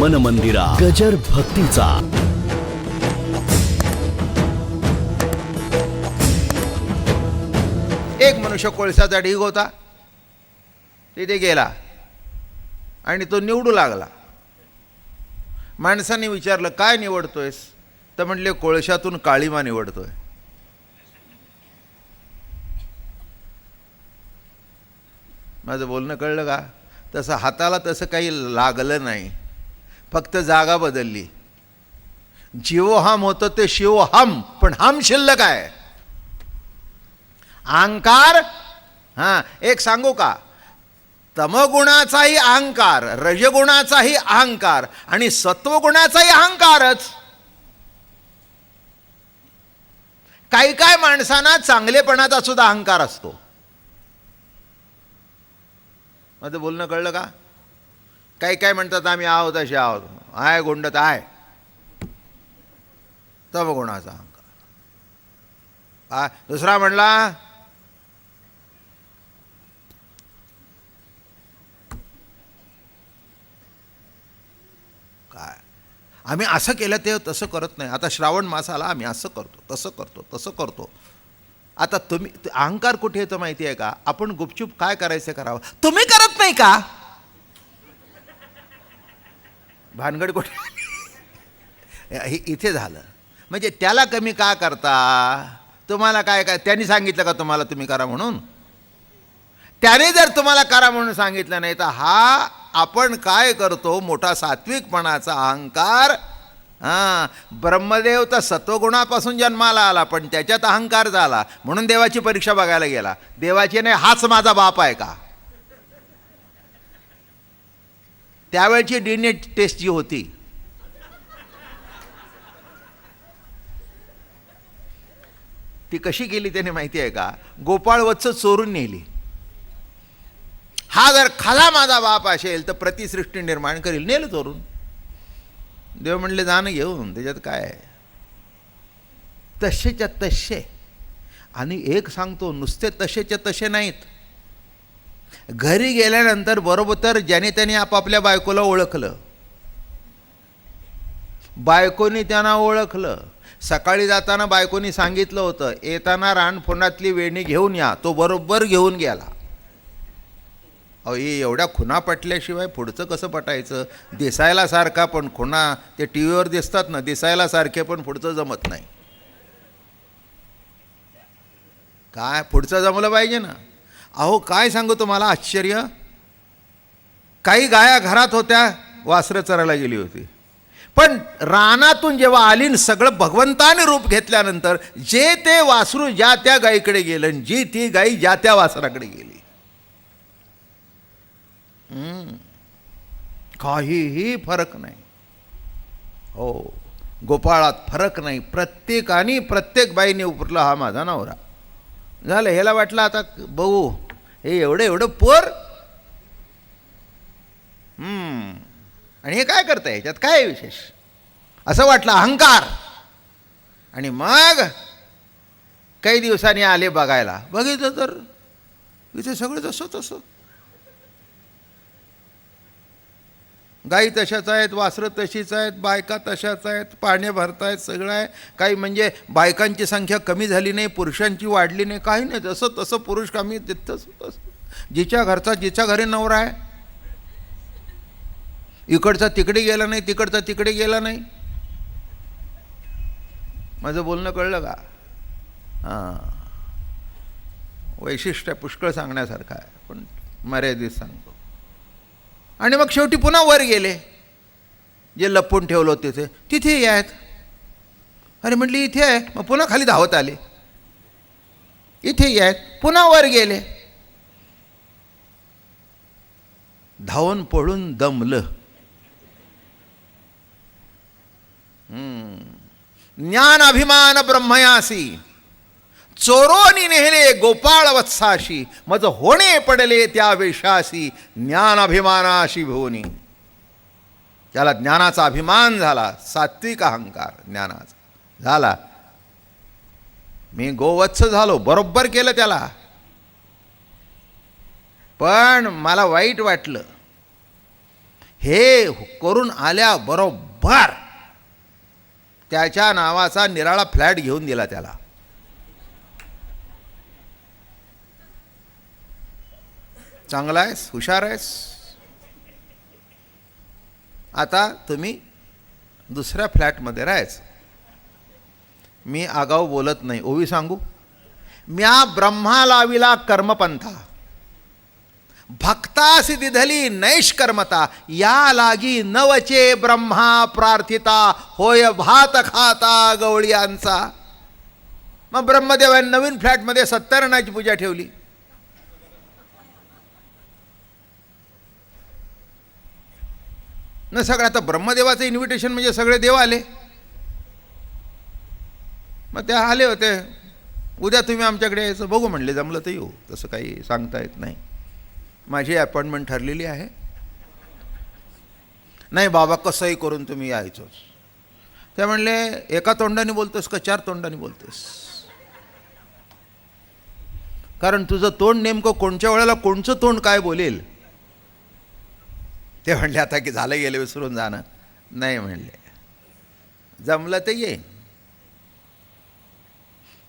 मन मंदिरा गजर भक्तीचा. एक मनुष्य कोळशाचा ढीग होता, तिथे गेला आणि तो निवडू लागला. माणसाने विचारलं, काय निवडतोयस? तर म्हणले, कोळशातून काळीमा निवडतोय. माझं बोलणं कळलं का? तसं हाताला तसं काही लागलं नाही, फक्त जागा बदलली. जीवोहम होतं ते शिवोहम, पण हम शिल्लक आहे. अहंकार, हां, एक सांगू का? तमगुणाचाही अहंकार, रजगुणाचाही अहंकार आणि सत्वगुणाचाही अहंकारच. काही काय माणसांना चांगलेपणाचा सुद्धा अहंकार असतो. माझं बोलणं कळलं का? काही काय म्हणतात, आम्ही आहोत असे आहोत, आहे गुंडत आहे. तमगुणाचा अहंकार. दुसरा म्हणला, काय आम्ही असं केलं ते तसं करत नाही. आता श्रावण मास आला, आम्ही असं करतो, तसं करतो, तसं करतो. आता तुम्ही अहंकार कुठे येतो माहिती आहे का? आपण गुपचूप काय करायचं करावं, तुम्ही करत नाही का? भानगड कुठे? इथे झालं. म्हणजे त्याला कमी का करता? तुम्हाला काय काय त्यांनी सांगितलं का तुम्हाला तुम्ही करा म्हणून? त्याने जर तुम्हाला करा म्हणून सांगितलं नाही, तर हा आपण काय करतो, मोठा सात्विकपणाचा अहंकार. हां, ब्रह्मदेव तर सत्वगुणापासून जन्माला आला, पण त्याच्यात अहंकार झाला म्हणून देवाची परीक्षा बघायला गेला. देवाची नाही, हाच माझा बाप आहे का? त्यावेळची DNA टेस्ट जी होती, ती कशी केली त्याने माहिती आहे का? गोपाळ वत्स चोरून नेली. हा जर खरा माझा बाप असेल तर प्रतिसृष्टी निर्माण करील, नेलं चोरून. देव म्हणले, जाणं घेऊन, त्याच्यात काय आहे? तसेच्या तसे. आणि एक सांगतो, नुसते तसेच्या तसे नाहीत. घरी गेल्यानंतर बरोबर ज्याने त्याने आपापल्या बायकोला ओळखलं, बायकोनी त्यांना ओळखलं. सकाळी जाताना बायकोनी सांगितलं होतं, येताना रानफोनातली वेणी घेऊन या. तो बरोबर घेऊन गेला. अहो, एवढ्या खुणा पटल्याशिवाय पुढचं कसं पटायचं? दिसायला सारखा पण खुणा, ते टी व्हीवर दिसतात ना, दिसायला सारखे पण पुढचं जमत नाही. काय पुढचं जमलं पाहिजे ना. अहो, काय सांगू तुम्हाला आश्चर्य. काही गाया घरात होत्या, वासरं चरायला गेली होती, पण रानातून जेव्हा आली न सगळं भगवंताने रूप घेतल्यानंतर जे ते वासरू ज्या त्या गायीकडे गेलं, जी ती गाई ज्या त्या वासराकडे गेली. काहीही फरक नाही. हो, गोपाळात फरक नाही. प्रत्येकाने, प्रत्येक बाईने उपरला, हा माझा नवरा. झालं. ह्याला वाटलं आता बघू, हे एवढं एवढं पोर, आणि हे काय करताय, ह्याच्यात काय विशेष, असं वाटलं. अहंकार. आणि मग काही दिवसांनी आले बघायला. बघितलं तर इथे सगळं तसं तसं. गाई तशाच आहेत, वासरं तशीच आहेत, बायका तशाच आहेत, पाण्या भरतायत, सगळं आहे. काही म्हणजे बायकांची संख्या कमी झाली नाही, पुरुषांची वाढली नाही, काही नाही. जसं तसं पुरुष कमी, तसं तसं. जिच्या घरचा जिच्या घरी नवरा आहे, इकडचा तिकडे गेला नाही, तिकडचा तिकडे गेला नाही. माझं बोलणं कळलं का? हां, वैशिष्ट्य पुष्कळ सांगण्यासारखं आहे, पण मर्यादित सांगतो. आणि मग शेवटी पुन्हा वर गेले. जे लपवून ठेवलं होतं तिथे आहेत. अरे म्हटली इथे आहे. मग पुन्हा खाली धावत आले, इथे आहेत. पुन्हा वर गेले. धावून पळून दमलं. ज्ञान अभिमान ब्रह्मयासी, चोरोनी नेहले गोपाळ वत्साशी, मज होणे पडले त्या वेशासी, ज्ञान अभिमानाशी भोनी. त्याला ज्ञानाचा अभिमान झाला, सात्विक अहंकार ज्ञानाचा झाला. मी गोवत्स झालो, बरोबर केलं त्याला. पण मला वाईट वाटलं हे करून आल्याबरोबर त्याच्या नावाचा निराळा फ्लॅट घेऊन दिला त्याला. चांगला आहेस, हुशार आहेस, आता तुम्ही दुसऱ्या फ्लॅटमध्ये राहायचं. मी आगाऊ बोलत नाही, ओवी सांगू. म्या ब्रह्मा लाविला कर्मपंथा, भक्तासी दिधली नैष्कर्मता, या लागी नवचे ब्रह्मा प्रार्थिता, होय भात खाता गवळियांचा. मग ब्रह्मदेवाने नवीन फ्लॅटमध्ये सत्यनारायणाची पूजा ठेवली. न सगळं आता ब्रह्मदेवाचं इन्व्हिटेशन म्हणजे सगळे देव आले. मग ते आले होते, उद्या तुम्ही आमच्याकडे यायचं, बघू म्हणले, जमलं तर येऊ, तसं काही सांगता येत नाही. माझी अपॉइंटमेंट ठरलेली आहे. नाही बाबा कसंही करून तुम्ही यायचंच. ते म्हणले एका तोंडाने बोलतोस का 4 तोंडाने बोलतोस? कारण तुझं तोंड नेमकं कोणत्या वेळेला कोणचं तोंड काय बोलेल. ते म्हणले आता की झालं गेलं विसरून जाणं. नाही म्हणले, जमलं तर येईन.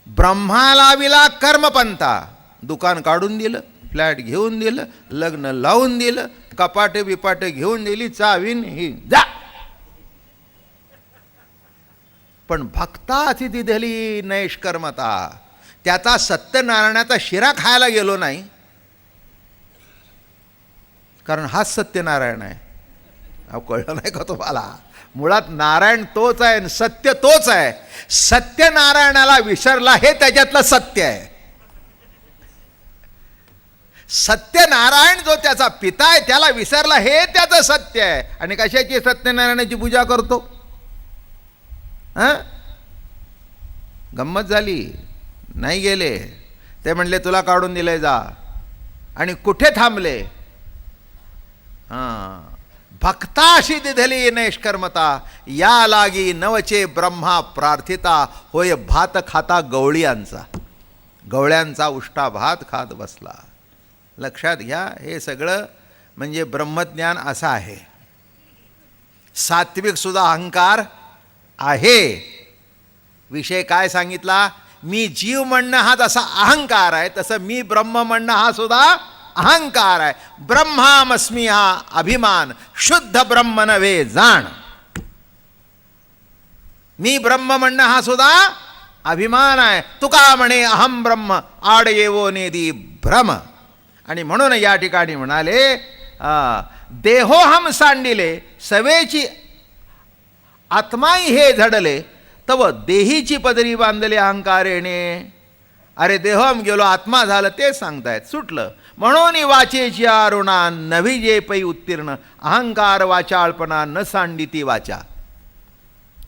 ब्रह्मा लाविला कर्मपंथा, दुकान काढून दिलं, फ्लॅट घेऊन दिलं, लग्न लावून दिलं, कपाटे बिपाटे घेऊन दिली, चावीन ही जा. पण भक्ताची दिधली नैष्कर्मता, त्याचा सत्यनारायणाचा शिरा खायला गेलो नाही, कारण हाच सत्यनारायण आहे. अहो कळलं नाही का तुम्हाला? मुळात नारायण तोच आहे, सत्य तोच आहे. सत्यनारायणाला विसरला हे त्याच्यातलं सत्य आहे. सत्यनारायण जो त्याचा पिता आहे त्याला विसरला हे त्याचं सत्य आहे. आणि कशाची सत्यनारायणाची पूजा करतो? गंमत झाली, नाही गेले. ते म्हणले तुला काढून दिले जा. आणि कुठे थांबले? भक्ताशी दिधली नैष्कर्मता, या लागी नवचे ब्रह्मा प्रार्थिता, होय भात खाता गवळियांचा. गवळ्यांचा उष्टा भात खात बसला. लक्षात घ्या, हे सगळं म्हणजे ब्रह्मज्ञान असं आहे. सात्विक सुद्धा अहंकार आहे. विषय काय सांगितला? मी जीव म्हणणं हा जसा अहंकार आहे, तसं मी ब्रह्म म्हणणं हा सुद्धा अहंकार आहे. ब्रह्मामस्मी हा अभिमान, शुद्ध ब्रह्म नव्हे जाण. मी ब्रह्म म्हणणं हा सुद्धा अभिमान आहे. तुका म्हणे अहम ब्रह्म, आड येवो नेदी भ्रम. आणि म्हणून या ठिकाणी म्हणाले देहोहम सांडिले, सवेची आत्माई हे झडले, तव देहीची पदरी बांधले अहंकारेने. अरे देहोहम गेलो, आत्मा झालं ते सांगतायत, सुटलं. म्हणून वाचेची आरुणा नवी जे पै उत्तीर्ण, अहंकार वाचाळपणा न सांडिती वाचा.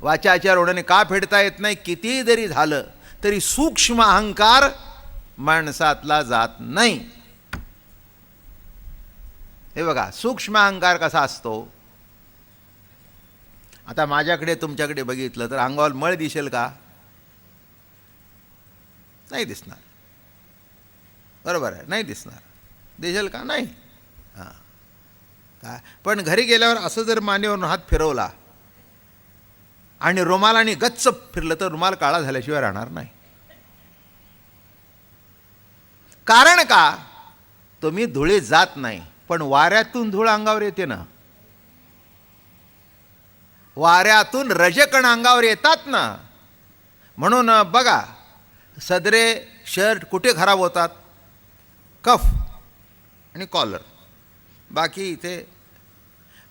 वाचाच्या ऋणाने का फेडता येत नाही? कितीही जरी झालं तरी सूक्ष्म अहंकार माणसातला जात नाही. हे बघा, सूक्ष्म अहंकार कसा असतो? आता माझ्याकडे तुमच्याकडे बघितलं तर अंगावर मळ दिसेल का? नाही दिसणार. बरोबर आहे, नाही दिसणार. दिसेल का? नाही. हां, काय पण घरी गेल्यावर असं जर मानेवरून हात फिरवला आणि रुमालाने गच्च फिरलं तर रुमाल काळा झाल्याशिवाय राहणार नाही. कारण का? तुम्ही धुळे जात नाही, पण वाऱ्यातून धूळ अंगावर येते ना. वाऱ्यातून रजकण अंगावर येतात ना. म्हणून बघा, सदरे शर्ट कुठे खराब होतात? कफ आणि कॉलर. बाकी इथे.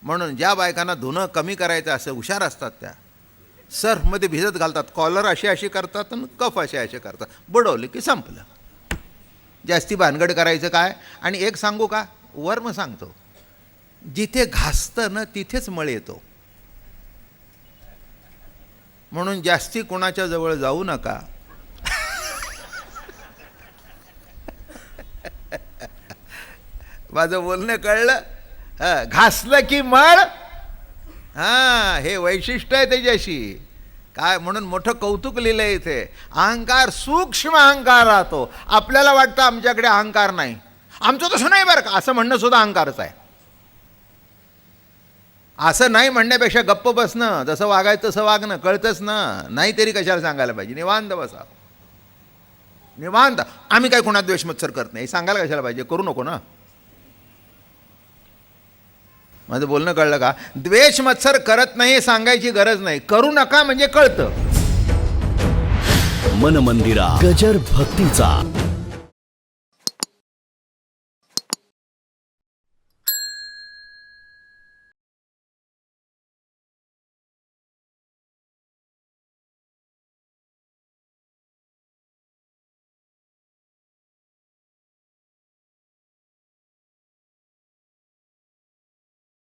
म्हणून ज्या बायकांना धुणं कमी करायचं असं हुशार असतात, त्या सर्फमध्ये भिजत घालतात, कॉलर अशी अशी करतात आणि कफ असे असे करतात, बुडवले की संपलं. जास्ती भानगड करायचं काय? आणि एक सांगू का, वर्म सांगतो, जिथे घासतं ना तिथेच मळ येतो. म्हणून जास्ती कोणाच्या जवळ जाऊ नका. माझं बोलणं कळलं? घासलं की मळ. हां, हे वैशिष्ट्य आहे त्याच्याशी. काय म्हणून मोठं कौतुक लिहिलं इथे. अहंकार सूक्ष्म अहंकार राहतो. आपल्याला वाटतं आमच्याकडे अहंकार नाही, आमचं तसं नाही बरं का, असं म्हणणं सुद्धा अहंकारच आहे. असं नाही म्हणण्यापेक्षा गप्प बसणं, जसं वागायचं तसं वागणं, कळतंच ना, नाही तरी कशाला सांगायला पाहिजे, निवांत बसा, निवांत. आम्ही काय कोणा द्वेष मत्सर करत नाही सांगायला कशाला पाहिजे, करू नको ना. माझं बोलणं कळलं का? द्वेष मत्सर करत नाही सांगायची गरज नाही, करू नका म्हणजे कळतं. मन मंदिरा गजर भक्तीचा.